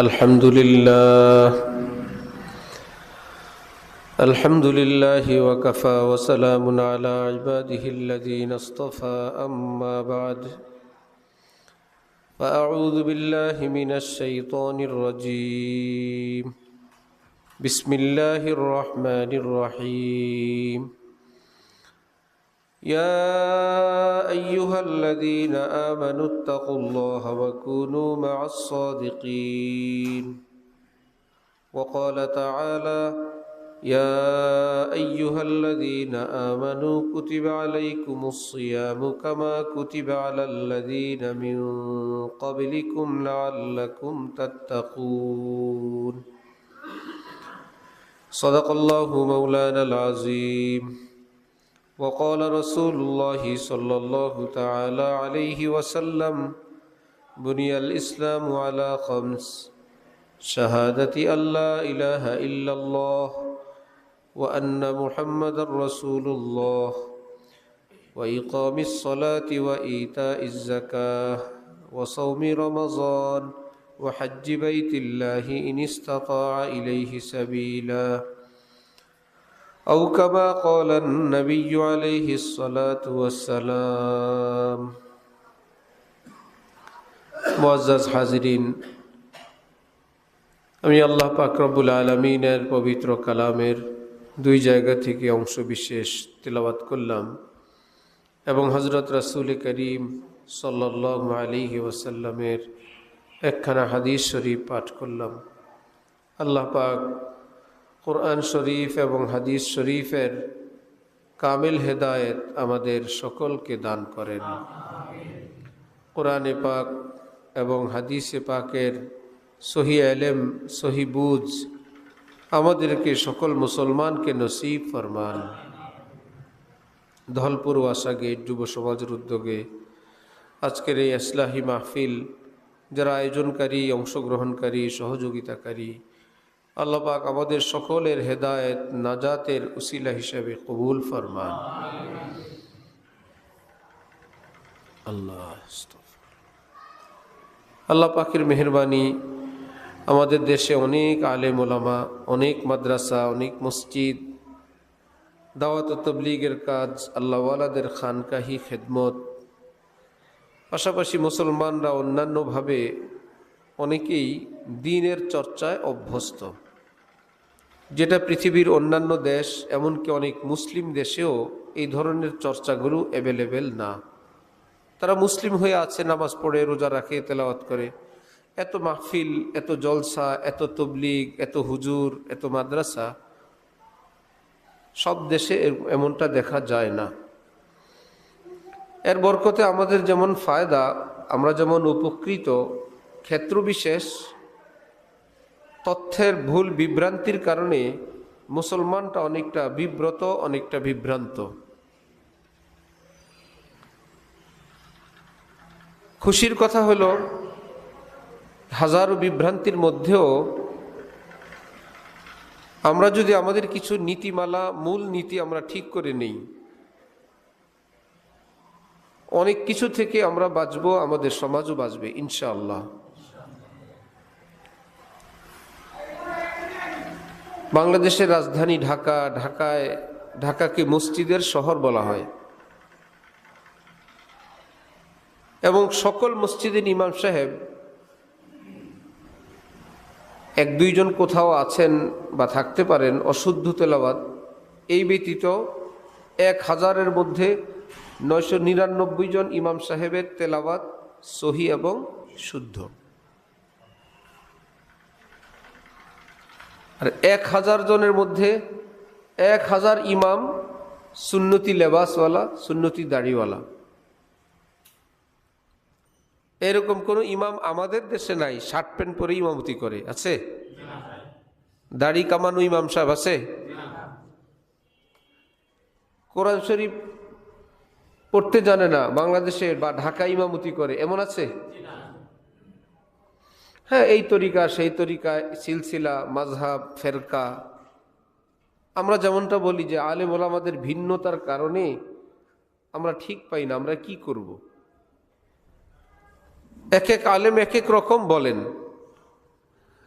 الحمد لله وكفى وسلام على عباده الذين اصطفى أما بعد فأعوذ بالله من الشيطان الرجيم بسم الله الرحمن الرحيم يا أيها الذين آمنوا اتقوا الله وكونوا مع الصادقين وقال تعالى يا أيها الذين آمنوا كتب عليكم الصيام كما كتب على الذين من قبلكم لعلكم تتقون صدق الله مولانا العظيم وقال رسول الله صلى الله تعالى عليه وسلم بني الإسلام على خمس شهادة أن لا إله إلا الله وأن محمد رسول الله وإقام الصلاة وإيتاء الزكاة وصوم رمضان وحج بيت الله إن استطاع إليه سبيلا أو كما قال النبي عليه الصلاة والسلام মুআজ্জাজ হাজিরিন, আমি আল্লাহ পাক রব্বুল আলামিনের পবিত্র কালামের দুই জায়গা থেকে অংশ বিশেষ তিলাওয়াত করলাম এবং হযরত রাসূল করিম সাল্লাল্লাহু আলাইহি ওয়াসাল্লামের একখানা হাদিস শরীফ পাঠ করলাম। আল্লাহ পাক কোরআন শরীফ এবং হাদিস শরীফের কামিল হেদায়েত আমাদের সকলকে দান করেন। কোরআনে পাক এবং হাদিসে পাকের সহি ইলম সহি বুঝ আমাদেরকে সকল মুসলমানকে নসিব ফরমান। ধলপুর ওয়াসা গেট যুব সমাজের উদ্যোগে আজকের এই ইসলাহি মাহফিল যারা আয়োজনকারী, অংশগ্রহণকারী, সহযোগিতাকারী, আল্লাহ পাক আমাদের সকলের হেদায়েত নাজাতের উসিলা হিসেবে কবুল ফরমান। আল্লাহ পাকের মেহেরবানি, আমাদের দেশে অনেক আলেম ওলামা, অনেক মাদ্রাসা, অনেক মসজিদ, দাওয়াত ও তাবলীগের কাজ, আল্লাহওয়ালাদের খানকাহি খেদমত, পাশাপাশি মুসলমানরা অন্যান্যভাবে অনেকেই দ্বীনের চর্চায় অভ্যস্ত, যেটা পৃথিবীর অন্যান্য দেশ এমনকি অনেক মুসলিম দেশেও এই ধরনের চর্চাগুলো অ্যাভেলেবেল না। তারা মুসলিম হয়ে আছে, নামাজ পড়ে, রোজা রাখে, তেলাওয়াত করে। এত মাহফিল, এত জলসা, এত তবলিগ, এত হুজুর, এত মাদ্রাসা সব দেশে এমনটা দেখা যায় না। এর বরকতে আমাদের যেমন ফায়দা, আমরা যেমন উপকৃত, ক্ষেত্রবিশেষ তথ্যের ভুল বিভ্রান্তির কারণে মুসলমানটা অনেকটা বিব্রত, অনেকটা বিভ্রান্ত। খুশির কথা হলো, হাজারো বিভ্রান্তির মধ্যেও আমরা যদি আমাদের কিছু নীতিমালা, মূল নীতি আমরা ঠিক করে নেই, অনেক কিছু থেকে আমরা বাঁচবো, আমাদের সমাজও বাঁচবে ইনশাআল্লাহ। বাংলাদেশের রাজধানী ঢাকা, ঢাকাকে মসজিদের শহর বলা হয় এবং সকল মসজিদের ইমাম সাহেব এক দুইজন কোথাও আছেন বা থাকতে পারেন অশুদ্ধ তেলাওয়াত, এই ব্যতীত 1000-এর মধ্যে 999 জন ইমাম সাহেবের তেলাওয়াত সহি এবং শুদ্ধ। আর 1000 জনের মধ্যে 1000 ইমাম সুন্নতি লেবাসওয়ালা, সুন্নতি দাড়িওয়ালা। এরকম কোন ইমাম আমাদের দেশে নাই শার্ট প্যান্ট পরে ইমামতি করে, আছে? দাড়ি কামানো ইমাম সাহেব আছে? কোরআন শরীফ পড়তে জানে না, বাংলাদেশে বা ঢাকা ইমামতি করে, এমন আছে? হ্যাঁ, এই তরিকা সেই তরিকা, সিলসিলা, মাযহাব, ফেরকা, আমরা যেমনটা বলি যে আলেম ওলামাদের ভিন্নতার কারণে আমরা ঠিক পাই না, আমরা কি করব? এক এক আলেম এক এক রকম বলেন।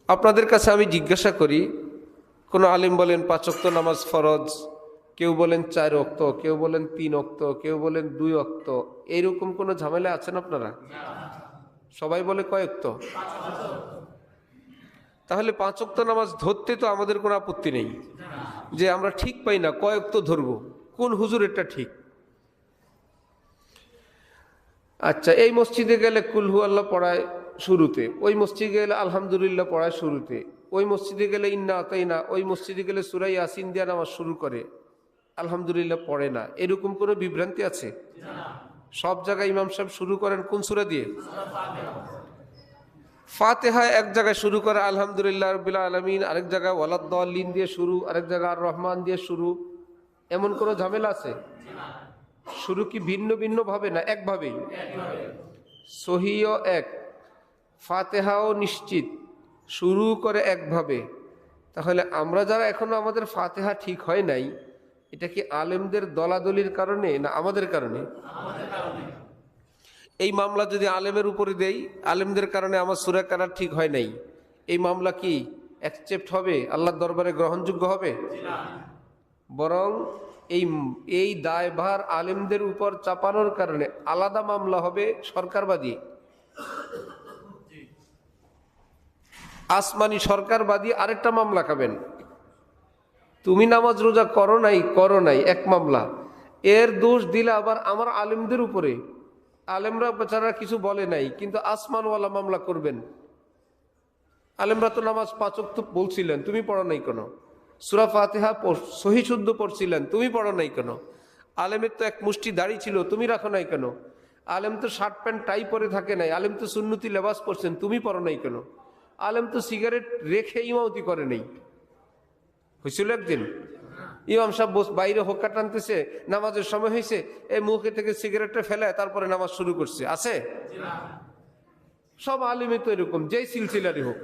আপনাদের কাছে আমি জিজ্ঞাসা করি, কোন আলিম বলেন 5 ওয়াক্ত নামাজ ফরজ, কেউ বলেন 4 ওয়াক্ত, কেউ বলেন 3 ওয়াক্ত, কেউ বলেন 2 ওয়াক্ত, এইরকম কোন ঝামেলা আছেন আপনারা? সবাই বলে কয় ওয়াক্ত? তাহলে 5 ওয়াক্ত নামাজ ধরতে তো আমাদের কোনো আপত্তি নেই, যে আমরা ঠিক পাই না কয় ওয়াক্ত ধরবো, কোন হুজুরেরটা ঠিক। আচ্ছা, এই মসজিদে গেলে কুল হু আল্লাহ পড়ায় শুরুতে, ওই মসজিদে গেলে আলহামদুলিল্লাহ পড়ায় শুরুতে, ওই মসজিদে গেলে ইন্না আতাইনা, ওই মসজিদে গেলে সূরা ইয়াসিন দিয়ে নামাজ শুরু করে, আলহামদুলিল্লাহ পড়ে না, এরকম কোনো বিভ্রান্তি আছে? সব জায়গায় ইমাম সাহেব শুরু করেন কোন সূরা দিয়ে? ফাতিহা এক জায়গায় শুরু করে আলহামদুলিল্লাহ রাব্বিল আলামিন, আরেক জায়গায় ওয়ালাদ-দাল্লিন দিয়ে শুরু, আরেক জায়গায় আর রহমান দিয়ে শুরু, এমন কোনো ঝামেলা আছে? শুরু কি ভিন্ন ভিন্ন ভাবে না একভাবেই? সহিও এক, ফাতিহাও নিশ্চিত, শুরু করে একভাবে। তাহলে আমরা যারা এখনো আমাদের ফাতিহা ঠিক হয় নাই, এটা কি আলেমদের দলাদলির কারণে না আমাদের কারণে? এই মামলা যদি আলেমের উপরে দেই, আলেমদের কারণে আমার সূরা কারার ঠিক হয় নাই, এই মামলা কি অ্যাকসেপ্ট হবে? আল্লাহর দরবারে গ্রহণযোগ্য হবে? বরং এই দায়ভার আলেমদের উপর চাপানোর কারণে আলাদা মামলা হবে সরকারবাদী, আসমানি সরকারবাদী আরেকটা মামলা খাবেন। তুমি নামাজ রোজা করো নাই এক মামলা, এর দোষ দিলে আবার আমার আলেমদের উপরে, আলেমরা বেচারা কিছু বলে নাই কিন্তু আসমানওয়ালা মামলা করবেন। আলেমরা তো নামাজ 5 ওয়াক্ত বলছিলেন, তুমি পড়ো নাই কেন? সূরা ফাতিহা সহি শুদ্ধ পড়ছিলেন, তুমি পড়ো নাই কেন? আলেমের তো এক মুষ্টি দাড়ি ছিল, তুমি রাখো নাই কেন? আলেম তো শার্ট প্যান্ট টাই পরে থাকে নাই, আলেম তো সুন্নতি লেবাস পরছেন, তুমি পড়ো নাই কেন? আলেম তো সিগারেট রেখে ইমামতি করে নেই, হয়েছিল একদিন ইমাম সাহেব বাইরে হোক্কা টানতেছে, নামাজের সময় হয়েছে, এই মুখে থেকে সিগারেটটা ফেলে তারপরে নামাজ শুরু করছে, আছে? সব আলেমই তো এরকম, যেই সিলসিলারই হোক।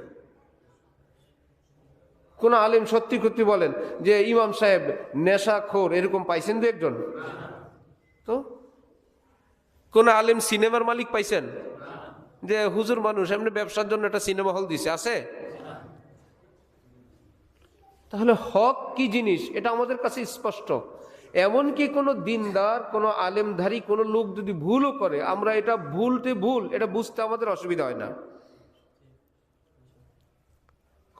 কোন আলেম সত্যি সত্যি বলেন যে ইমাম সাহেব নেশাখোর, এরকম পাইছেন দু একজন? তো কোন আলেম সিনেমার মালিক পাইছেন যে হুজুর মানুষ এমনি ব্যবসার জন্য একটা সিনেমা হল দিছে, আছে? তাহলে হক কি জিনিস এটা আমাদের কাছে স্পষ্ট। এমনকি কোনো দিনদার, কোনো আলেমধারী কোনো লোক যদি ভুলও করে, আমরা এটা ভুল এটা বুঝতে আমাদের অসুবিধা হয় না।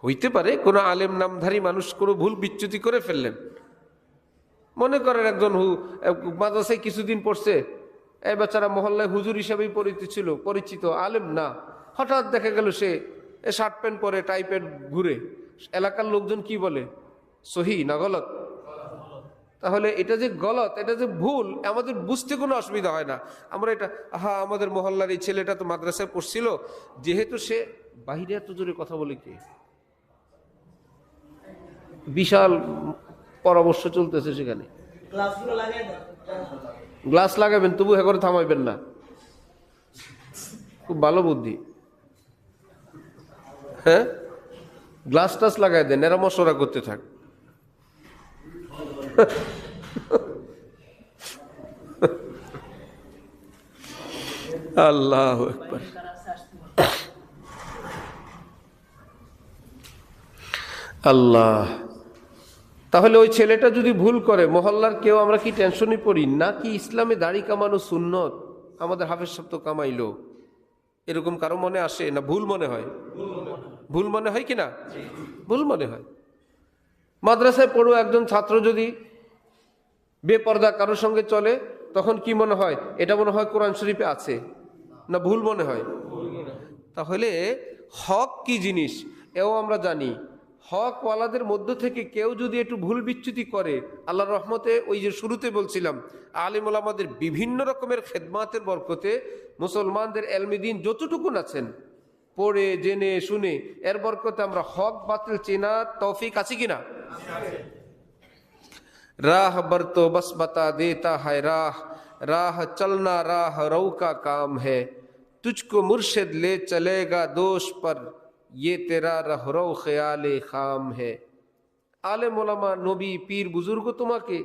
হইতে পারে কোনো আলেম নামধারী মানুষ কোনো ভুল বিচ্যুতি করে ফেললেন, মনে করেন একজন মাদ্রাসায় কিছুদিন পড়ছে, এই বেচারা মহল্লায় হুজুর হিসেবেই পরিচিত আলেম না, হঠাৎ দেখা গেল সে শার্ট প্যান্ট পরে টাই প্যান্ট ঘুরে, এলাকার লোকজন কি বলে? সহি না গলত? তাহলে এটা যে গলত, এটা যে ভুল, আমাদের বুঝতে কোনো অসুবিধা হয় না। আমরা এটা আমাদের মহল্লার এই ছেলেটা তো মাদ্রাসায় পড়ছিল, যেহেতু সে বাহিরে এত জোরে কথা বলে, কে বিশাল পরামর্শ চলতেছে সেখানে, গ্লাস লাগাবেন তবু হ্যাঁ করে থামাইবেন না, খুব ভালো বুদ্ধি। হ্যাঁ, গ্লাস টাস লাগাই দেন, এরা মশলা করতে থাক। আল্লাহু আকবার। আল্লাহ, তাহলে ওই ছেলেটা যদি ভুল করে, মহল্লার কেউ আমরা কি টেনশনই পড়ি না? কি ইসলামে দাড়ি কামানো সুন্নত, আমাদের হাফেজ সাহেব তো কামাইলো, এরকম কারো মনে আসে না? ভুল মনে হয়? ভুল মনে হয় কিনা? ভুল মনে হয়। মাদ্রাসায় পড়ো একজন ছাত্র যদি বেপর্দা কারোর সঙ্গে চলে, তখন কি মনে হয়? এটা মনে হয় কোরআন শরীফে আছে, না ভুল মনে হয়? তাহলে হক কি জিনিস এও আমরা জানি। হক ওয়ালাদের মধ্য থেকে কেউ যদি একটু ভুল বিচ্যুতি করে, আল্লাহর রহমতে, ওই যে শুরুতে বলছিলাম, আলিম ওলামাদের বিভিন্ন রকমের খেদমাতের বরকতে মুসলমানদের এলমিদিন যতটুকুন আছেন, পড়ে জেনে শুনে, এর বরকতে আমরা হক বাতিল চেনা তৌফিক আছে কিনা? राह बर तो बस बता देता है राह, राह चलना राह रऊ का काम है, तुझको मुर्शिद ले चलेगा दोष पर, ये तेरा रहरो ख्याले खाम है। আলেম ওলামা, নবী, পীর, বুজুর্গ তোমাকে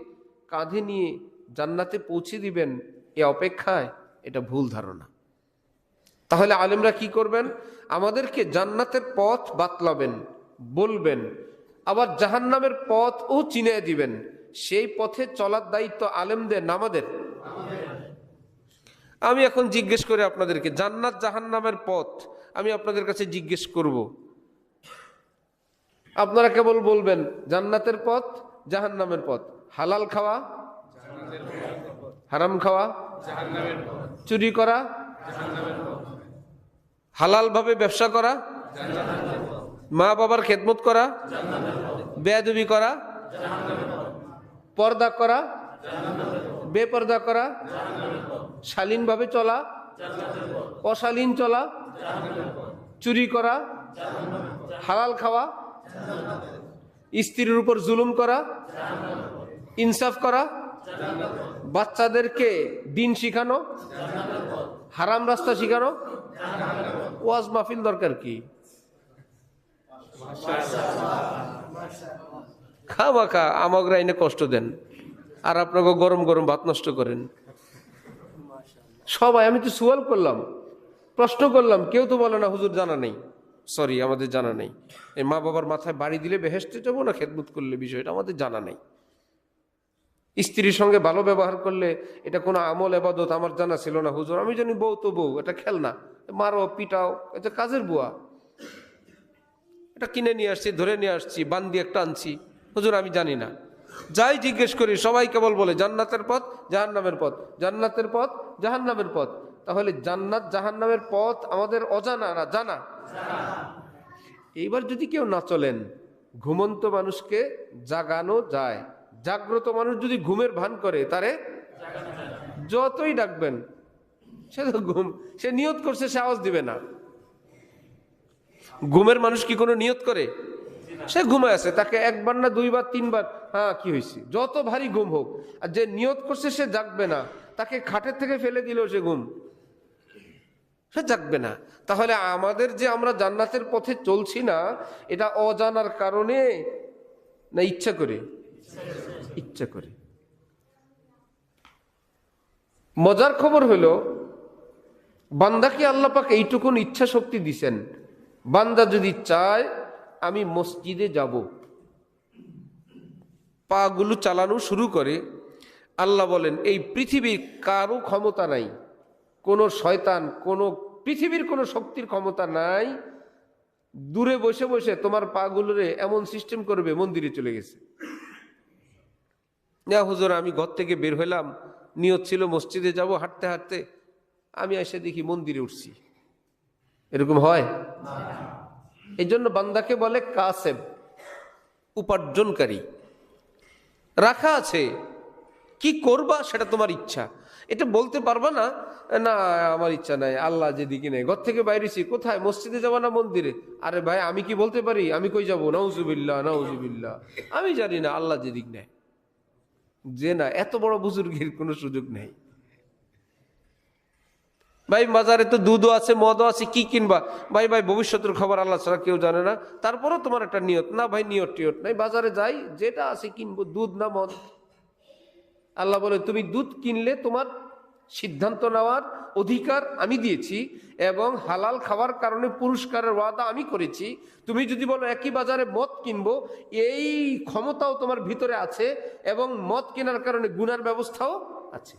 কাঁধে নিয়ে জান্নাতে পৌঁছে দিবেন এ অপেক্ষায়, এটা ভুল ধারণা। তাহলে আলেমরা কি করবেন? আমাদেরকে জান্নাতের পথ বাতলাবেন, বলবেন, আবার জাহান্নামের পথও চিনিয়ে দিবেন। সেই পথে চলার দায়িত্ব আলেমদের না আমাদের? আমি এখন জিজ্ঞেস করি আপনাদেরকে, জান্নাত জাহান্নামের পথ আমি আপনাদের কাছে জিজ্ঞেস করব, আপনারা কেবল বলবেন জান্নাতের পথ, জাহান্নামের পথ। হালাল খাওয়া, হারাম খাওয়া, চুরি করা, হালাল ভাবে ব্যবসা করা, মা বাবার খেদমত করা, বেয়াদবি করা, পর্দা করা, বেপর্দা করা, শালীন ভাবে চলা, অশালীন চলা, চুরি করা, হালাল খাওয়া, স্ত্রীর উপর জুলুম করা, ইনসাফ করা, বাচ্চাদেরকে দিন শিখানো, হারাম রাস্তা শিখানো। ওয়াজ মাহফিল দরকার কি? খামাখা আমাগরা এনে কষ্ট দেন আর আপনাকে গরম গরম ভাত নষ্ট করেন সবাই। আমি তো সুয়াল করলাম, প্রশ্ন করলাম, কেউ তো বলে না হুজুর জানা নেই, সরি আমাদের জানা নেই। এই মা বাবার মাথায় বাড়ি দিলে বেহেশতে যাবো না খেদমত করলে, বিষয়টা আমাদের জানা নেই। স্ত্রীর সঙ্গে ভালো ব্যবহার করলে এটা কোনো আমল এবাদত আমার জানা ছিল না হুজুর। আমি জানি বউ তো বউ, এটা খেলনা, মারো পিটাও, এটা কাজের বুয়া, এটা কিনে নিয়ে আসছি, ধরে নিয়ে আসছি, বান্দি একটা আনছি, হুজুর আমি জানি না। যাই জিজ্ঞেস করি সবাই কেবল বলে জান্নাতের পথ, জাহান্নামের পথ, জান্নাতের পথ, জাহান্নামের পথ। তাহলে জান্নাত জাহান্নামের পথ আমাদের অজানা না জানা? এইবার যদি কেউ না চলেন, ঘুমন্ত মানুষকে জাগানো যায়, জাগ্রত মানুষ যদি ঘুমের ভান করে তারে যতই ডাকবেন সে তো ঘুম, সে নিয়ত করছে, সে আওয়াজ দিবে না। ঘুমের মানুষ কি কোনো নিয়ত করে? সে ঘুমায় আছে, তাকে একবার না দুইবার তিনবার হ্যাঁ কি হয়েছে, যত ভারী ঘুম হোক, আর যে নিয়ত করছে সে জাগবে না, তাকে খাটের থেকে ফেলে দিলেও সে ঘুম, সে জাগবে না। তাহলে আমাদের যে আমরা জান্নাতের পথে চলছি না, এটা অজানার কারণে না ইচ্ছা করে? ইচ্ছা করে। মজার খবর হলো, বান্দাকে আল্লাহ পাক এইটুকুন ইচ্ছা শক্তি দিছেন, বান্দা যদি চায় আমি মসজিদে যাব, পাগুলো চালানো শুরু করে, আল্লাহ বলেন এই পৃথিবীর কারো ক্ষমতা নাই, কোনো শয়তান, কোনো পৃথিবীর কোনো শক্তির ক্ষমতা নাই, দূরে বসে বসে তোমার পাগুলোরে এমন সিস্টেম করবে মন্দিরে চলে গেছে। না হুজুর আমি ঘর থেকে বের হইলাম, নিয়ত ছিল মসজিদে যাব, হাঁটতে হাঁটতে আমি এসে দেখি মন্দিরে উঠছি, এরকম হয়? এই জন্য বান্দাকে বলে কাসেব, উপার্জনকারী। রাখা আছে, কি করবা সেটা তোমার ইচ্ছা, এটা বলতে পারবা না না আমার ইচ্ছা নাই, আল্লাহ যেদিকে নেই। ঘর থেকে বাইরেছি, কোথায়? মসজিদে যাবা না মন্দিরে? আরে ভাই আমি কি বলতে পারি আমি কই যাবো? নাউজুবিল্লাহ নাউজুবিল্লাহ, আমি জানি না, আল্লাহ যেদিক নেয়। যে না, এত বড় বুজুর্গের কোনো সুযোগ নেই। ভাই বাজারে তো দুধও আছে, মদও আছে, কি কিনবা? ভাই ভাই ভবিষ্যতের খবর আল্লাহ ছাড়া কেউ জানে না, তারপরও তোমার একটা নিয়ত না, ভাই নিয়ত টিয়ত নাই, বাজারে যাই যেটা আছে কিনবো, দুধ না মদ। আল্লাহ বলে তুমি দুধ কিনলে তোমার সিদ্ধান্ত নেওয়ার অধিকার আমি দিয়েছি এবং হালাল খাওয়ার কারণে পুরস্কারের ওয়াদা আমি করেছি। তুমি যদি বলো একই বাজারে মদ কিনবো, এই ক্ষমতাও তোমার ভিতরে আছে এবং মদ কেনার কারণে গুনার ব্যবস্থাও আছে।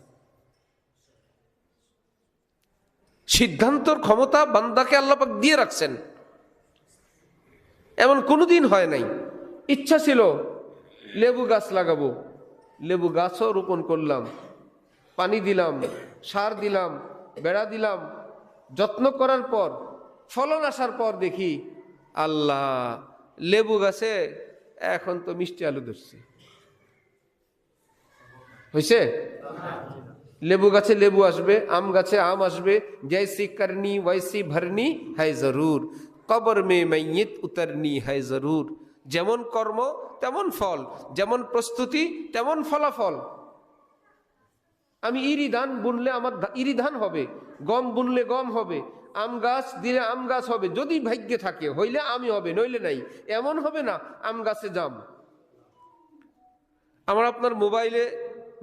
সিদ্ধান্তর ক্ষমতা বান্দাকে আল্লাহ পাক দিয়ে রাখছেন, এমন কোনোদিন হয় নাই। ইচ্ছা ছিল লেবু গাছ লাগাবো, লেবু গাছও রোপণ করলাম, পানি দিলাম, সার দিলাম, বেড়া দিলাম, যত্ন করার পর ফলন আসার পর দেখি আল্লাহ লেবু গাছে এখন তো মিষ্টি আলু ধরছে। হয়েছে? লেবু গাছে লেবু আসবে, আম গাছে আম আসবে। জৈসি করনি ওয়াইসি ভরনি হ্যায় জরুর, কবর মে মাইয়িত উতরনি হ্যায় জরুর। যেমন কর্ম তেমন ফল, যেমন প্রস্তুতি তেমন ফলাফল। আমি ইরি ধান বুনলে আমার ইরি ধান হবে, গম বুনলে গম হবে, আম গাছ দিলে আম গাছ হবে, যদি ভাগ্যে থাকে, হইলে আমি হবে, নইলে নাই। এমন হবে না আম গাছে জাম। আমার আপনার মোবাইলে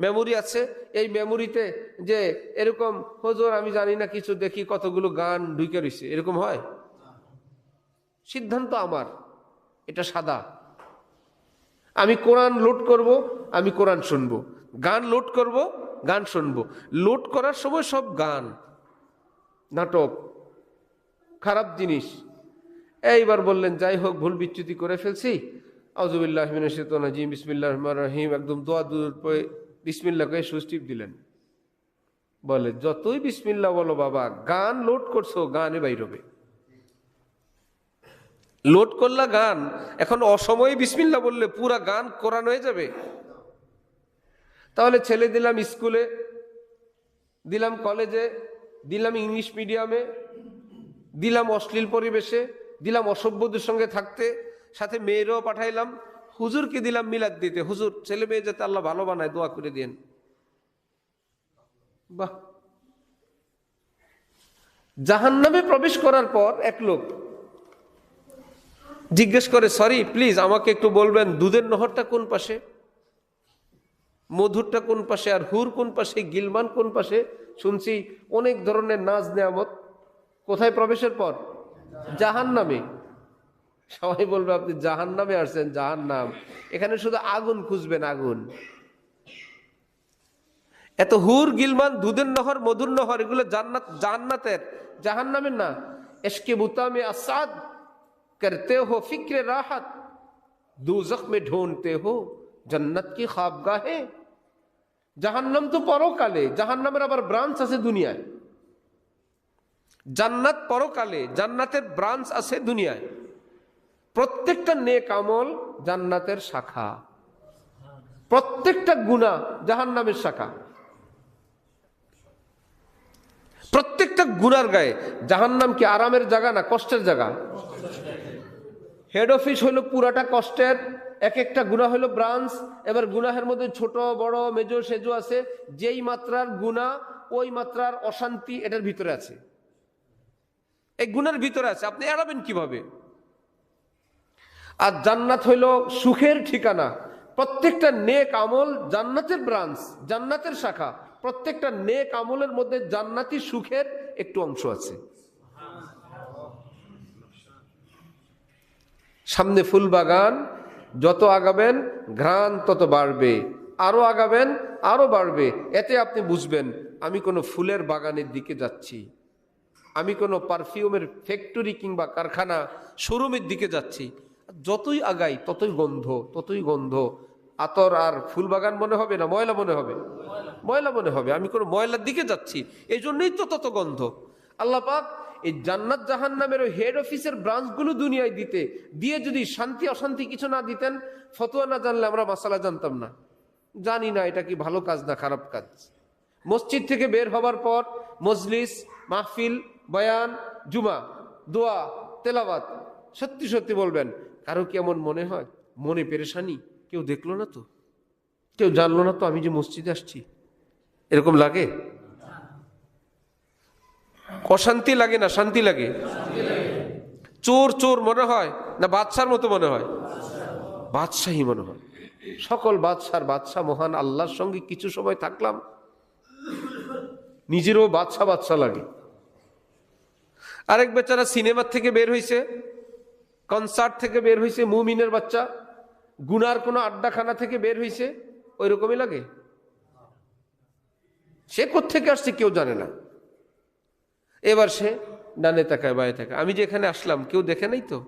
মেমোরি আছে, এই মেমোরিতে যে এরকম হুজুর আমি জানি না কিছু, দেখি কতগুলো গান ঢুকে রয়েছে, এরকম হয়? সিদ্ধান্ত আমার, এটা সাদা। আমি কোরআন লোড করব, আমি কোরআন শুনবো, গান লোড করব, গান শুনবো। লোড করার সময় সব গান, নাটক, খারাপ জিনিস। এইবার বললেন যাই হোক ভুল বিচ্যুতি করে ফেলছি, আউযুবিল্লাহি মিনাশ শাইতানির রাজিম, বিসমিল্লাহির রহমানির রহিম, একদম দোয়া দূর পরে বিসমিল্লাহ করে সুইচ টিপ দিলেন। বলে যতই বিসমিল্লাহ বলো বাবা, গান লোড করছো, গানে বাইর হবে। লোড করলা গান, এখন অসময়ে বিসমিল্লাহ বললে পুরা গান কোরআন হয়ে যাবে। তাহলে ছেলে দিলাম স্কুলে, দিলাম কলেজে, দিলাম ইংলিশ মিডিয়ামে, দিলাম অশ্লীল পরিবেশে, দিলাম অসভ্যদের সঙ্গে থাকতে, সাথে মেয়েরাও পাঠাইলাম। হুজুরকে দিলাম মিলাদ দিতে, হুজুর ছেলে মেয়ে যাতে আল্লাহ ভালো বানায় দোয়া করে দিন। বাহ! জাহান্নামে প্রবেশ করার পর এক লোক জিজ্ঞেস করে, সরি প্লিজ আমাকে একটু বলবেন দুধের নহরটা কোন পাশে, মধুরটা কোন পাশে, আর হুর কোন পাশে, গিলমান কোন পাশে? শুনছি অনেক ধরনের নাজ নেয়ামত কোথায় প্রবেশের পর? জাহান্নামে। সবাই বলবে আপনি জাহান্নামে আসছেন, জাহান্নাম, এখানে শুধু আগুন খুঁজবেন, আগুন। এত হুর, গিলমান, দুধের নহর, মধুর নহর, এগুলো জান্নাত, জান্নাতের, জাহান্নামের না। ইশকে বুতামে আসাদ করতে হো ফিক্রে রাহাত, দুজখ মে ঢুঁড়তে হো জান্নাত কি খাবগাহে। জাহান্নাম তো পরকালে, জাহান্নামের আবার ব্রাঞ্চ আছে দুনিয়ায়। জান্নাত পরকালে, জান্নাতের ব্রাঞ্চ আছে দুনিয়ায়। প্রত্যেকটা নেক আমল জান্নাতের শাখা, প্রত্যেকটা গুনাহ জাহান্নামের শাখা। প্রত্যেকটা গুনার গায়ে। জাহান্নাম কি আরামের জায়গা না কষ্টের জায়গা? হেড অফিস হইল পুরাটা কষ্টের, এক একটা গুনাহ হইল ব্রাঞ্চ। এবার গুনাহের মধ্যে ছোট বড় মেজো সেজো আছে, যেই মাত্রার গুনাহ ওই মাত্রার অশান্তি এটার ভিতরে আছে, এই গুনার ভিতরে আছে, আপনি এড়াবেন কিভাবে? আর জান্নাত হইল সুখের ঠিকানা। প্রত্যেকটা নেক আমল জান্নাতের ব্রাঞ্চ, জান্নাতের শাখা। প্রত্যেকটা নেক আমলের মধ্যে জান্নাতি সুখের একটু অংশ আছে। সামনে ফুল বাগান, যত আগাবেন ঘ্রাণ তত বাড়বে, আরো আগাবেন আরো বাড়বে। এতে আপনি বুঝবেন আমি কোনো ফুলের বাগানের দিকে যাচ্ছি, আমি কোনো পারফিউমের ফ্যাক্টরি কিংবা কারখানা শোরুমের দিকে যাচ্ছি। যতই আগাই ততই গন্ধ, ততই গন্ধ। আতর আর ফুল বাগান মনে হবে না ময়লা মনে হবে? ময়লা মনে হবে। আমি কোনো ময়লার দিকে যাচ্ছি, এই জন্যই তো তত গন্ধ। আল্লাহ পাক এই জান্নাত জাহান্নামের ওই হেড অফিসের ব্রাঞ্চগুলো দুনিয়ায় দিতে দিয়ে যদি শান্তি অশান্তি কিছু না দিতেন, ফতোয়া না জানলে আমরা মাসালা জানতাম না, জানি না এটা কি ভালো কাজ না খারাপ কাজ। মসজিদ থেকে বের হবার পর মজলিস, মাহফিল, বয়ান, জুমা, দোয়া, তেলাওয়াত, সত্যি সত্যি বলবেন কারো কেমন মনে হয়? মনে পেরেশানি, কেউ দেখলো না তো, কেউ জানলো না তো আমি যে মসজিদে আসছি, এরকম লাগে? অশান্তি লাগে না শান্তি লাগে? চোর চোর মনে হয় না বাদশার মতো মনে হয়? বাদশাহী মনে হয়। সকল বাদশার বাদশা মহান আল্লাহর সঙ্গে কিছু সময় থাকলাম, নিজেরও বাদশা বাদশা লাগে। আরেক বেচারা সিনেমার থেকে বের হইছে, কনসার্ট থেকে বের হইছে, মুমিনের বাচ্চা গুনার কোনো আড্ডাখানা থেকে বের হইছে, ওই রকমই লাগে। সে কোত্থেকে আসছে কেউ জানে না। এবার সে ডানে তাকায় বায়ে তাকায়, আমি যে এখানে আসলাম কেউ দেখে নাই তো,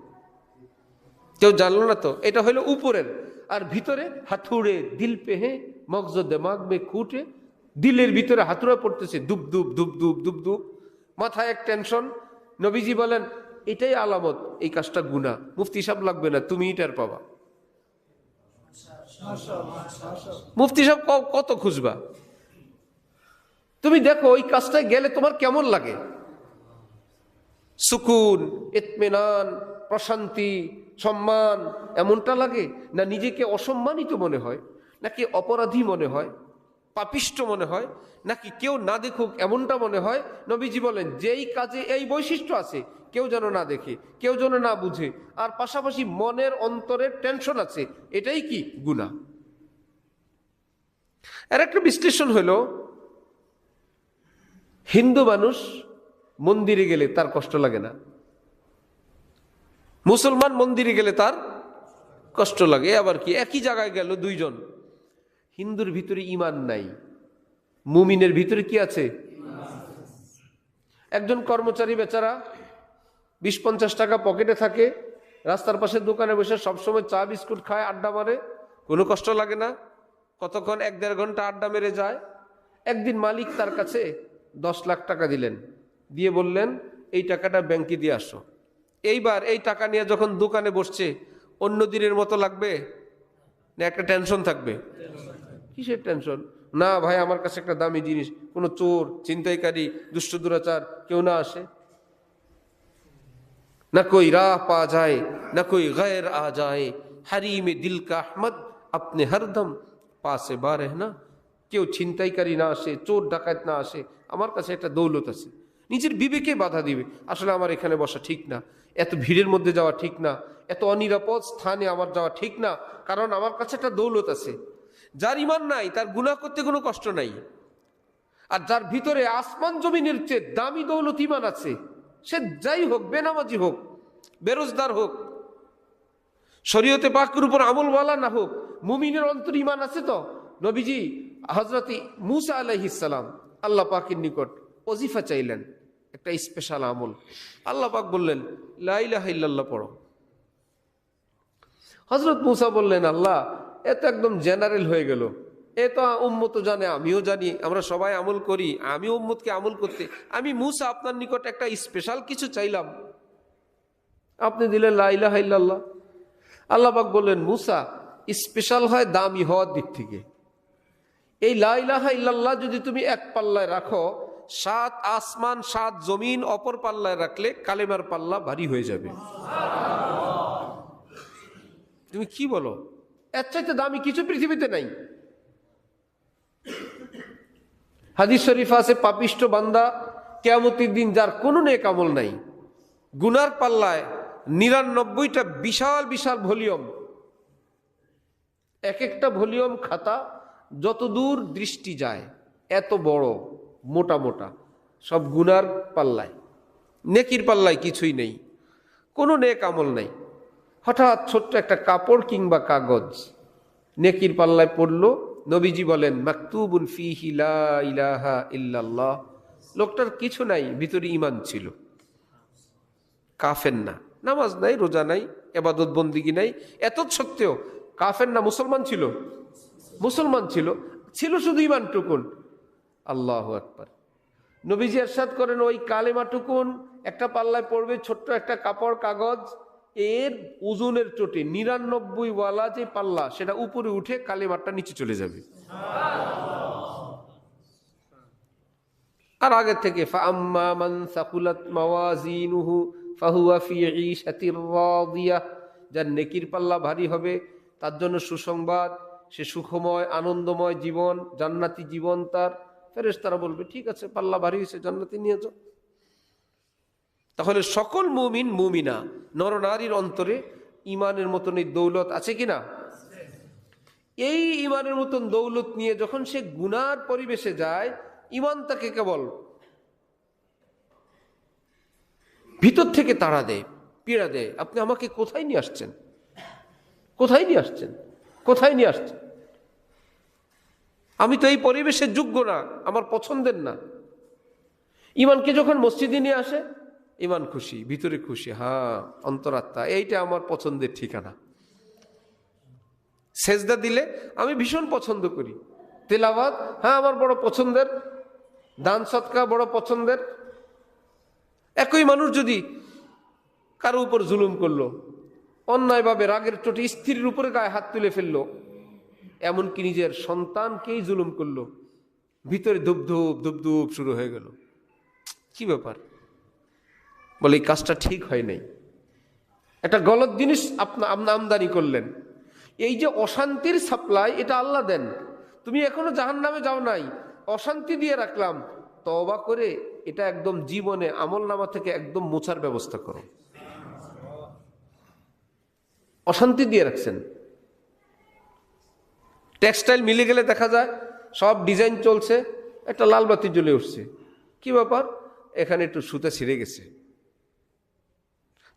কেউ জানলো না তো। এটা হলো উপরের। আর ভিতরে হাতুড়ে দিল পে হে মগজ দেমাগ মে খুঁটে, দিলের ভিতরে হাতুড়ে পড়তেছে দুব দুব দুব দুব দুব দুব, মাথায় এক টেনশন। নবীজি বলেন এটাই আলামত এই কাজটা গুনাহ। মুফতি সাহেব লাগবে না, তুমি এটার পাবা। মুফতি সাহেব কত খুঁজবা? তুমি দেখো ওই কাজটায় গেলে তোমার কেমন লাগে, সুকুন, ইতমিনান, প্রশান্তি, সম্মান এমনটা লাগে না নিজেকে অসম্মানিত মনে হয়, নাকি অপরাধী মনে হয়, পাপিষ্ট মনে হয়, নাকি কেউ না দেখুক এমনটা মনে হয়? নবীজি বলেন যেই কাজে এই বৈশিষ্ট্য আছে, কেউ যেন না দেখে, কেউ যেন না বুঝে, আর পাশাপাশি মনের অন্তরের টেনশন আছে, এটাই কি গুনাহ। আর একটা বিশ্লেষণ হলো, হিন্দু মানুষ মন্দিরে গেলে তার কষ্ট লাগে না, মুসলমান মন্দিরে গেলে তার কষ্ট লাগে। আবার কি, একই জায়গায় গেল দুইজন, হিন্দুর ভিতরে ইমান নাই, মুমিনের ভিতরে কি আছে? একজন কর্মচারী বেচারা 20-50 টাকা পকেটে থাকে, রাস্তার পাশে দোকানে বসে সবসময় চা বিস্কুট খায়, আড্ডা মারে, কোনো কষ্ট লাগে না, কতক্ষণ 1-1.5 ঘন্টা আড্ডা মেরে যায়। একদিন মালিক তার কাছে 10 লাখ টাকা দিলেন, দিয়ে বললেন এই টাকাটা ব্যাংকে দিয়ে আসো। এইবার এই টাকা নিয়ে যখন দোকানে বসছে, অন্য দিনের মতো লাগবে না একটা টেনশন থাকবে? কিসের টেনশন? না ভাই, আমার কাছে একটা দামি জিনিস, কোনো চোর ছিনতাইকারী দুষ্ট দুরাচার কেউ না আসে, না কোই রাহ পা যায় না কোই গैर आ जाए, हरीम दिल का अहमद अपने हरदम पासे बा रहना। কেউ ছিনতাইকারী না আসে, চোর ডাকাত না আসে, আমার কাছে একটা দৌলত আছে। নিজের বিবেকে বাধা দিবে, আসলে আমার এখানে বসা ঠিক না, এত ভিড়ের মধ্যে যাওয়া ঠিক না, এত অনিরাপদ স্থানে আমার যাওয়া ঠিক না, কারণ আমার কাছে একটা দৌলত আছে। যার ইমান নাই তার গুনাহ করতে কোনো কষ্ট নাই, আর যার ভিতরে আসমান জমিনের চেয়ে দামি দৌলত ইমান আছে, সে যাই হোক, বেনামাজি হোক, বেরোজগার হোক, শরীয়তে পাকের উপর আমলওয়ালা না হোক, মুমিনের অন্তর ইমান আছে তো। নবীজি হযরত মূসা আলাইহিস সালাম আল্লাহ পাকের নিকট ওজিফা চাইলেন, একটা স্পেশাল আমল। আল্লাহ পাক বললেন লা ইলাহা ইল্লাল্লাহ পড়ো। হযরত মূসা বললেন আল্লাহ, এ তো একদম জেনারেল হয়ে গেল, এ তো উম্মত জানে, আমিও জানি, আমরা সবাই আমল করি, আমি উম্মতকে আমল করতে, আমি মূসা আপনার নিকট একটা স্পেশাল কিছু চাইলাম, আপনি দিলেন লা ইলাহা ইল্লাল্লাহ। আল্লাহ পাক বললেন মূসা, স্পেশাল হয় দামি হওয়ার দিক থেকে। এই লা ইলাহা ইল্লাল্লাহ যদি তুমি এক পাল্লায় রাখো, 7 আসমান 7 জমিন অপর পাল্লায় রাখলে কালেমার পাল্লা ভারী হয়ে যাবে। তুমি কি বলো? এর চাইতে দামি কিছু পৃথিবীতে নাই। হাদিস শরীফ আছে, পাপিষ্ট বান্দা কিয়ামতের দিন যার কোনো নেক আমল নাই, গুনার পাল্লায় 99টা বিশাল বিশাল ভলিউম, এক একটা ভলিউম খাতা যত দূর দৃষ্টি যায় এত বড় মোটা মোটা, সব গুনার পাল্লায়, নেকির পাল্লায় কিছুই নেই, কোনো নেক আমল নেই। হঠাৎ ছোট্ট একটা কাপড় কিংবা কাগজ নেকির পাল্লায় পড়লো, নবীজি বলেন মাকতুবুন ফিহি লা ইলাহা ইল্লাল্লাহ। লোকটার কিছু নাই, ভিতরে ঈমান ছিল, কাফের না, নামাজ নাই, রোজা নাই, ইবাদত বন্দিগি নাই, এত সত্ত্বেও কাফের না, মুসলমান ছিল, মুসলমান ছিল, ছিল শুধু ঈমানটুকুন। আল্লাহু আকবার। নবীজি ইরশাদ করেন ওই কালেমাটুকুন একটা পাল্লায় পড়বে, ছোট্ট একটা কাপড় কাগজ, এর ওজনের চোটে 99 ওয়ালা যে পাল্লা সেটা উপরে উঠে কালেমাটা নিচে চলে যাবে। আর আগে থেকে ফাআম্মা মান সাকুলাত মাওয়াজিনুহু ফাহুয়া ফি ঈশাতির রাদিয়াহ, যার নেকির পাল্লা ভারী হবে তার জন্য সুসংবাদ, সে সুখময় আনন্দময় জীবন, জান্নাতি জীবন তার। ফেরেশতারা বলবে ঠিক আছে, পাল্লা ভারী হয়েছে, জান্নাতে নিয়ে যাও। তাহলে সকল মুমিন মুমিনা নরনারীর অন্তরে ইমানের মতন এই দৌলত আছে কিনা? এই ইমানের মতন দৌলত নিয়ে যখন সে গুনার পরিবেশে যায়, ইমান তাকে কেবল ভিতর থেকে তাড়া দেয়, পীড়া দেয়, আপনি আমাকে কোথায় নিয়ে আসছেন, কোথায় নিয়ে আসছেন, কোথায় নিয়ে আসছেন, আমি তো এই পরিবেশের যোগ্য না, আমার পছন্দের না। ইমানকে যখন মসজিদে নিয়ে আসে, ইমান খুশি, ভিতরে খুশি, হ্যাঁ অন্তরাত্মা, এইটা আমার পছন্দের ঠিকানা। সেজদা দিলে আমি ভীষণ পছন্দ করি, তেলাওয়াত হ্যাঁ আমার বড় পছন্দের, দান সদকা বড় পছন্দের। একই মানুষ যদি কারো উপর জুলুম করলো, অন্যায়ভাবে রাগের চোটে স্ত্রীর উপরে গায়ে হাত তুলে ফেললো, এমনকি নিজের সন্তানকেই জুলুম করলো, ভিতরে ধুপধুপ ধুপধুপ শুরু হয়ে গেল, কি ব্যাপার, বলে এই কাজটা ঠিক হয় নাই, একটা গলত জিনিস আপনি আমদানি করলেন। এই যে অশান্তির সাপ্লাই, এটা আল্লাহ দেন, তুমি এখনো জাহান্নামে যাও নাই, অশান্তি দিয়ে রাখলাম, তওবা করে এটা একদম জীবনে আমলনামা থেকে একদম মোছার ব্যবস্থা করো। অশান্তি দিয়ে রাখছেন। টেক্সটাইল মিলে গেলে দেখা যায় সব ডিজাইন চলছে, একটা লাল বাতি জ্বলে উঠছে। কি ব্যাপার? এখানে একটু সুতা ছিঁড়ে গেছে।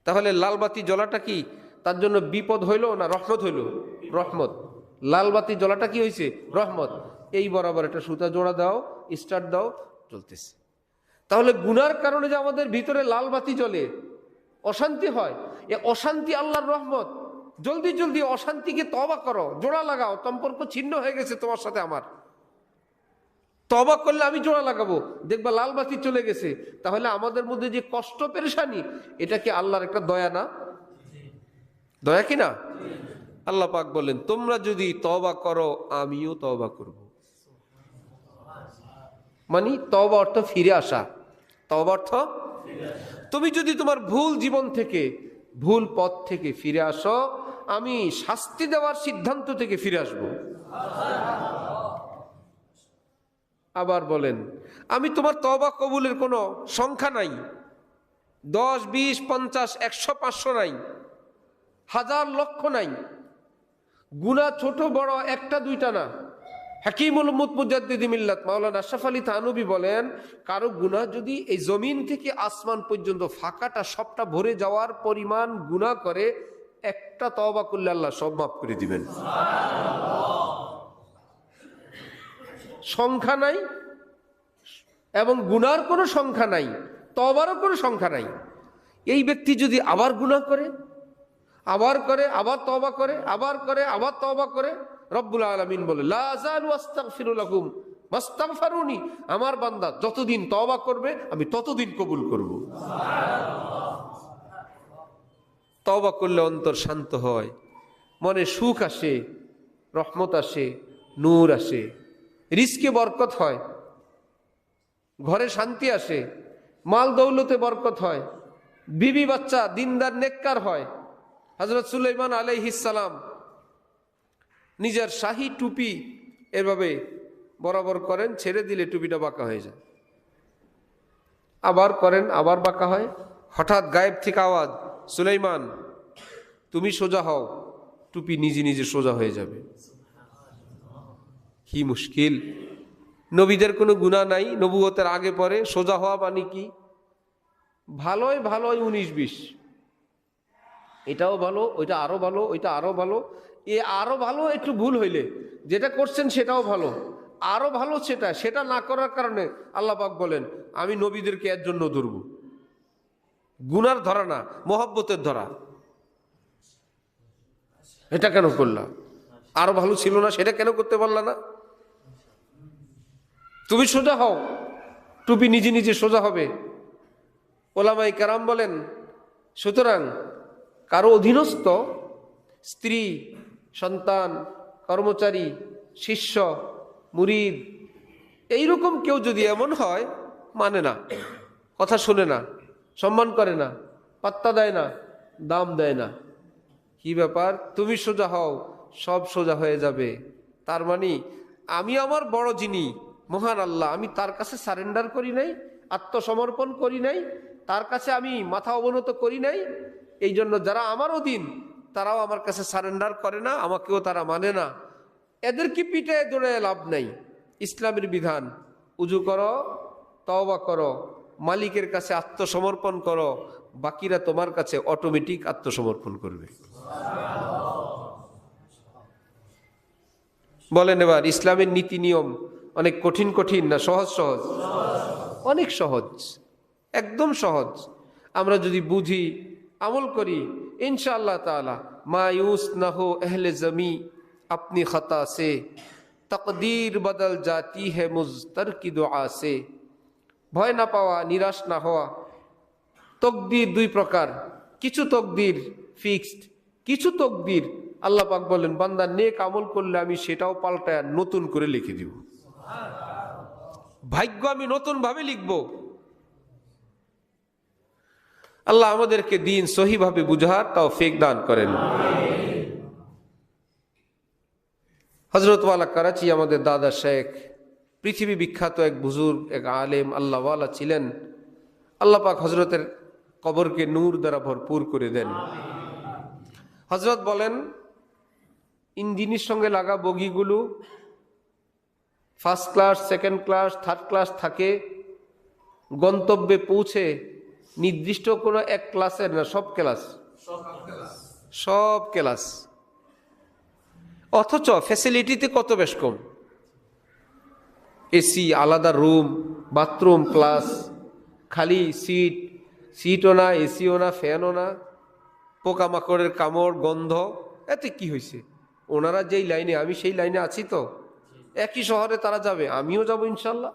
তাহলে লাল বাতি জ্বলাটা কি তার জন্য বিপদ হইল না রহমত হইল? রহমত। লাল বাতি জ্বলাটা কি হয়েছে? রহমত। এই বরাবর একটা সুতা জোড়া দাও, স্টার্ট দাও, চলতেছে। তাহলে গুনার কারণে যে আমাদের ভিতরে লাল বাতি জ্বলে, অশান্তি হয়, এ অশান্তি আল্লাহর রহমত। জলদি জলদি অশান্তিকে তওবা করো, জোড়া লাগাও। সম্পর্ক ছিন্ন হয়ে গেছে তোমার সাথে আমার, তওবা করলে আমি জোড়া লাগাবো, দেখবা লাল বাতি চলে গেছে। তাহলে আমাদের মধ্যে যে কষ্ট পেরেশানি, এটা কি আল্লাহর একটা দয়া না? দয়া কি না? আল্লাহ পাক বলেন, তোমরা যদি তওবা করো আমিও তওবা করব। মানে তওবা অর্থ ফিরে আসা। তওবা অর্থ তুমি যদি তোমার ভুল জীবন থেকে, ভুল পথ থেকে ফিরে আসো, আমি শাস্তি দেওয়ার সিদ্ধান্ত থেকে ফিরে আসব। আবার বলেন, আমি তোমার তওবা কবুলের কোনো সংখ্যা নাই, 10, 20, 50, 100, 500 নাই, হাজার লক্ষ নাই। গুনাহ ছোট বড় একটা দুইটা না। হাকিমুল মুজাদ্দিদ মিল্লাত মাওলানা আশরাফ আলী থানভী বলেন, কারো গুনাহ যদি এই জমিন থেকে আসমান পর্যন্ত ফাঁকাটা সবটা ভরে যাওয়ার পরিমাণ গুনাহ করে, একটা তওবা করলে আল্লাহ সব মাফ করে দিবেন। সংখ্যা নাই, এবং গুনার কোনো সংখ্যা নাই, তওবারও কোনো সংখ্যা নাই। এই ব্যক্তি যদি আবার গুনাহ করে, আবার করে, আবার তওবা করে, আবার করে, আবার তওবা করে, রব্বুল আলামিন বলে, লা আযালু আস্তাগফিরু লাকুম মাস্তাগফারুনি, আমার বান্দা যতদিন তওবা করবে আমি ততদিন কবুল করব। তওবা করলে অন্তর শান্ত হয়, মনে সুখ আসে, রহমত আসে, নূর আসে, রিজকে বরকত হয়, ঘরে শান্তি আসে, মাল দৌলতে বরকত হয়, বিবি বাচ্চা দিনদার নেককার হয়। হযরত সুলাইমান আলাইহিস সালাম নিজের শাহী টুপি এভাবে বরাবর করেন, ছেড়ে দিলে টুপিটা বাঁকা হয়ে যায়, আবার করেন, আবার বাঁকা হয়। হঠাৎ গায়েব থেকে আওয়াজ, সুলাইমান তুমি সোজা হও, টুপি নিজে নিজে সোজা হয়ে যাবে। কি মুশকিল! নবীদের কোনো গুনাহ নাই, নবুয়তের আগে পরে সোজা হওয়া মানে কি? ভালোই ভালোই 19-20, এটাও ভালো, ওইটা আরো ভালো, ওইটা আরো ভালো। এ আরো ভালো একটু ভুল হইলে, যেটা করছেন সেটাও ভালো, আরো ভালো সেটা না করার কারণে আল্লাহ পাক বলেন, আমি নবীদেরকে এর জন্য ধরব। গুনার ধরা না, মহব্বতের ধরা। এটা কেন করলা? আরো ভালো ছিল না, সেটা কেন করতে পারলা না? তুমি সোজা হও, টুপি নিজে নিজে সোজা হবে। ওলামায়ে কেরাম বলেন, সুতরাং কারো অধীনস্থ স্ত্রী, সন্তান, কর্মচারী, শিষ্য, মুরিদ, এইরকম কেউ যদি এমন হয়, মানে না, কথা শুনে না, সম্মান করে না, পাত্তা দেয় না, দাম দেয় না, কি ব্যাপার? তুমি সোজা হও, সব সোজা হয়ে যাবে। তার মানে আমি আমার বড় যিনি মহান আল্লাহ, আমি তার কাছে সারেন্ডার করি নাই, আত্মসমর্পণ করি নাই, তার কাছে আমি মাথা অবনত করি নাই। এই জন্য যারা আমার অধীন তারাও আমার কাছে সারেন্ডার করে না, আমাকেও তারা মানে না। এদেরকে পিঠে দৌড়ে লাভ নাই। ইসলামের বিধান, উজু করো, তওবা করো, মালিকের কাছে আত্মসমর্পণ করো, বাকিরা তোমার কাছে অটোমেটিক আত্মসমর্পণ করবে। বলেন এবার, ইসলামের নীতি নিয়ম অনেক কঠিন কঠিন না সহজ সহজ? অনেক সহজ, একদম সহজ। আমরা যদি বুঝি, আমল করি, ইনশাআল্লাহ তাআলা মায়ুস না হো আহলে জমি अपनी खता से, तकदीर बदल जाती है मुज़तर की दुआ से। ভয় না পাওয়া, নিরাশ না হওয়া। তকদির দুই প্রকার, কিছু তকদির ফিক্সড, কিছু তকদির আল্লাহ পাক বলেন, বান্দা নেক আমল করলে আমি সেটাও পাল্টায় নতুন করে লিখে দিব। ভাগ্য আমি নতুন ভাবে লিখব। আল্লাহ আমাদেরকে দিন সহিভাবে বুঝার তৌফিক দান করেন। হযরত ওয়ালা করাচি, আমাদের দাদা শেখ, পৃথিবী বিখ্যাত এক বুজুর্গ, এক আলেম, আল্লাহওয়ালা ছিলেন। আল্লাহ পাক হজরতের কবরকে নূর দ্বারা ভরপুর করে দেন। হজরত বলেন, ইঞ্জিনের সঙ্গে লাগা বগিগুলো first class, second class, third class থাকে, গন্তব্যে পৌঁছে নির্দিষ্ট কোনো এক ক্লাসের না, সব ক্লাস, অথচ ফ্যাসিলিটিতে কত বেশ কম। এসি, আলাদা রুম, বাথরুম প্লাস, খালি সিটও না, এসিও না, ফ্যানও না, পোকামাকড়ের কামড়, গন্ধ। এতে কি হয়েছে? ওনারা যেই লাইনে, আমি সেই লাইনে আছি তো। একই শহরে তারা যাবে, আমিও যাব ইনশাল্লাহ।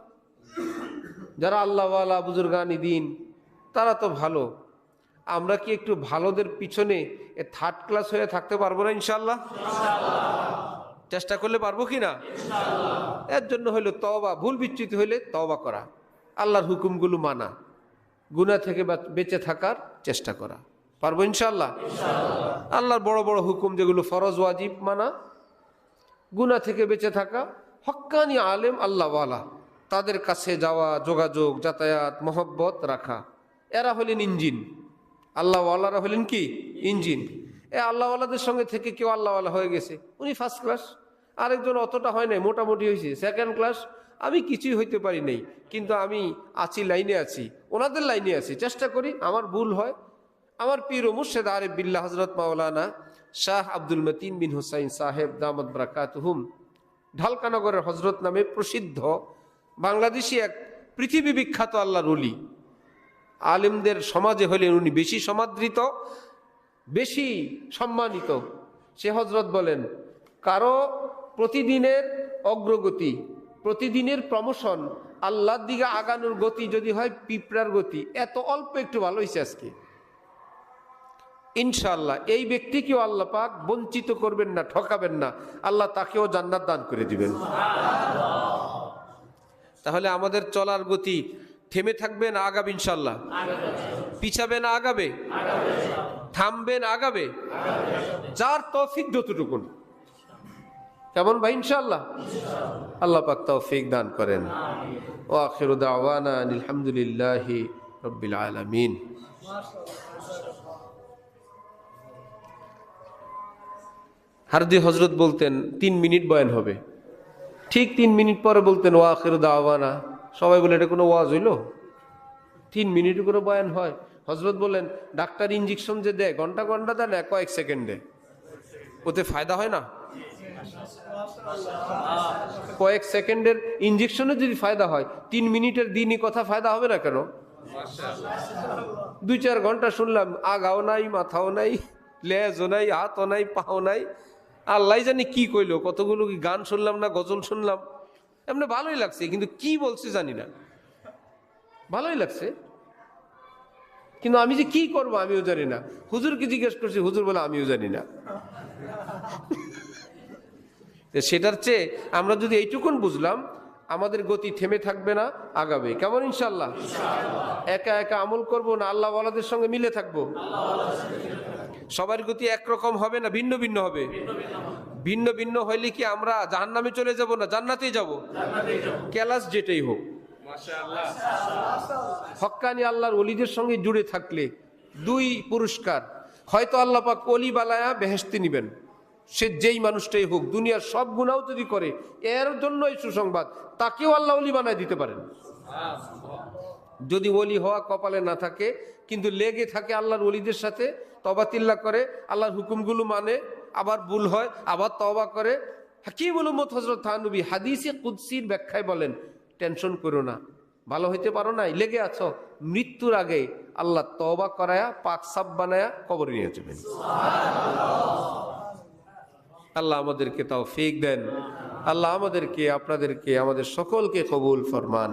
যারা আল্লাহওয়ালা বুজুর্গানি দিন, তারা তো ভালো। আমরা কি একটু ভালোদের পিছনে থার্ড ক্লাস হয়ে থাকতে পারবো না ইনশাল্লাহ? চেষ্টা করলে পারবো কি না? এর জন্য হইলো তওবা, ভুল বিচ্যুতি হইলে তওবা করা, আল্লাহর হুকুমগুলো মানা, গুনাহ থেকে বেঁচে থাকার চেষ্টা করা। পারবো ইনশাল্লাহ? আল্লাহর বড় বড় হুকুম যেগুলো ফরজ ওয়াজিব মানা, গুনাহ থেকে বেঁচে থাকা। হক্কানি আলেম আল্লাহওয়ালা, তাদের কাছে যাওয়া, যোগাযোগ, যাতায়াত, মহব্বত রাখা। এরা হলেন ইঞ্জিন, আল্লাহওয়ালারা হলেন কি? ইঞ্জিন। আল্লাহওয়ালাদের সঙ্গে থেকে কেউ আল্লাহওয়ালা হয়ে গেছে, উনি ফার্স্ট ক্লাস। আরেকজন অতটা হয় নাই, মোটামুটি হয়েছে সেকেন্ড ক্লাস। আমি কিছুই হইতে পারি নাই, কিন্তু আমি আছি, লাইনে আছি, ওনাদের লাইনে আছি, চেষ্টা করি। আমার ভুল হয়। আমার পীর ও মুর্শেদ আরিফ বিল্লাহ হযরত মাওলানা শাহ আব্দুল মতিন বিন হুসাইন সাহেব দামাত বারাকাতুহুম, ঢালকানগরের হজরত নামে প্রসিদ্ধ বাংলাদেশি এক পৃথিবী বিখ্যাত আল্লাহর ওলি। আলেমদের সমাজে হলেন উনি বেশি সমাদৃত, বেশি সম্মানিত। সে হজরত বলেন, কারো প্রতিদিনের অগ্রগতি, প্রতিদিনের প্রমোশন, আল্লাহর দিকে আগানোর গতি যদি হয় পিঁপড়ার গতি, এত অল্প একটু ভালো হয়েছে আজকে। ইনশাআল্লাহ এই ব্যক্তিকেও আল্লাহ পাক বঞ্চিত করবেন না, ঠকাবেন না, আল্লাহ তাকেও জান্নাত দান করে দিবেন। তাহলে আমাদের চলার গতি থেমে থাকবে না আগাবে ইনশাআল্লাহ? পিছাবে না আগাবে? থামবে না আগাবে? যার তৌফিক যতটুকুন। কেমন ভাই? ইনশাআল্লাহ। আল্লাহ পাক তৌফিক দান করেন। ওয়া আখিরু দাওয়ানা আলহামদুলিল্লাহি রাব্বিল আলামিন। হারদি হজরত বলতেন 3 মিনিট বয়ান হবে, ঠিক 3 মিনিট পরে বলতেন ওয়া আখিরু দাওয়ানা। সবাই বলে এটা কোনো ওয়াজ হইল? 3 মিনিট করে বয়ান হয়? হজরত বলেন, ডাক্তার ইঞ্জেকশন যে দেয় ঘন্টা ঘন্টা দেয় না, কয়েক সেকেন্ডে, ওতে ফায়দা হয় না? কয়েক সেকেন্ডের ইঞ্জেকশনে যদি ফায়দা হয়, 3 মিনিটের দিনই কথা ফায়দা হবে না কেন? 2-4 ঘন্টা শুনলাম, আগাও নাই, মাথাও নাই, লেজও নাই, হাতও নাই, পাও নাই, আল্লাহ জানি কি কইলো। কতগুলো গান শুনলাম না, গজল শুনলাম, এমনি ভালোই লাগছে, কিন্তু কি বলছে জানি না। ভালোই লাগছে, কিন্তু আমি যে কি করবো আমিও জানি না। হুজুরকে জিজ্ঞেস করছি, হুজুর বলে আমিও জানি না। সেটার চেয়ে আমরা যদি এইটুকুন বুঝলাম, আমাদের গতি থেমে থাকবে না, আগাবে। কেমন ইনশাআল্লাহ? একা একা আমল করবো না আল্লাহ ওয়ালাদের সঙ্গে মিলে থাকবো? সবার গতি একরকম হবে না, ভিন্ন ভিন্ন হবে। ভিন্ন ভিন্ন হইলে কি আমরা জাহান্নামে চলে যাব না জান্নাতেই যাব? ক্লাস যেটাই হোক, হক্কানি আল্লাহর ওলিদের সঙ্গে জুড়ে থাকলে 2 পুরস্কার। হয়তো আল্লাহ পাক ওলি বালায়া বেহেশতে নিবেন, সে যেই মানুষটাই হোক, দুনিয়ার সব গুনাহ যদি করে, এর জন্য এই সুসংবাদ, তাকেও আল্লাহ ওলি বানায় দিতে পারেন। যদি ওলি হওয়া কপালে না থাকে, কিন্তু লেগে থাকে আল্লাহর ওলিদের সাথে, তওবা তিল্লা করে, আল্লাহর হুকুমগুলো মানে, আবার ভুল হয়, আবার তওবা করে। হাকিমুল উম্মত হযরত থানবী হাদিসে কুদসির ব্যাখ্যায় বলেন, টেনশন করো না, ভালো হইতে পারো নাই, লেগে আছো, মৃত্যুর আগে আল্লাহ তওবা করায়া পাক সাব বানায়া কবরে নিয়ে যাবেন। আল্লাহ আমাদেরকে তৌফিক দেন। আল্লাহ আমাদেরকে, আপনাদেরকে, আমাদের সকলকে কবুল ফরমান।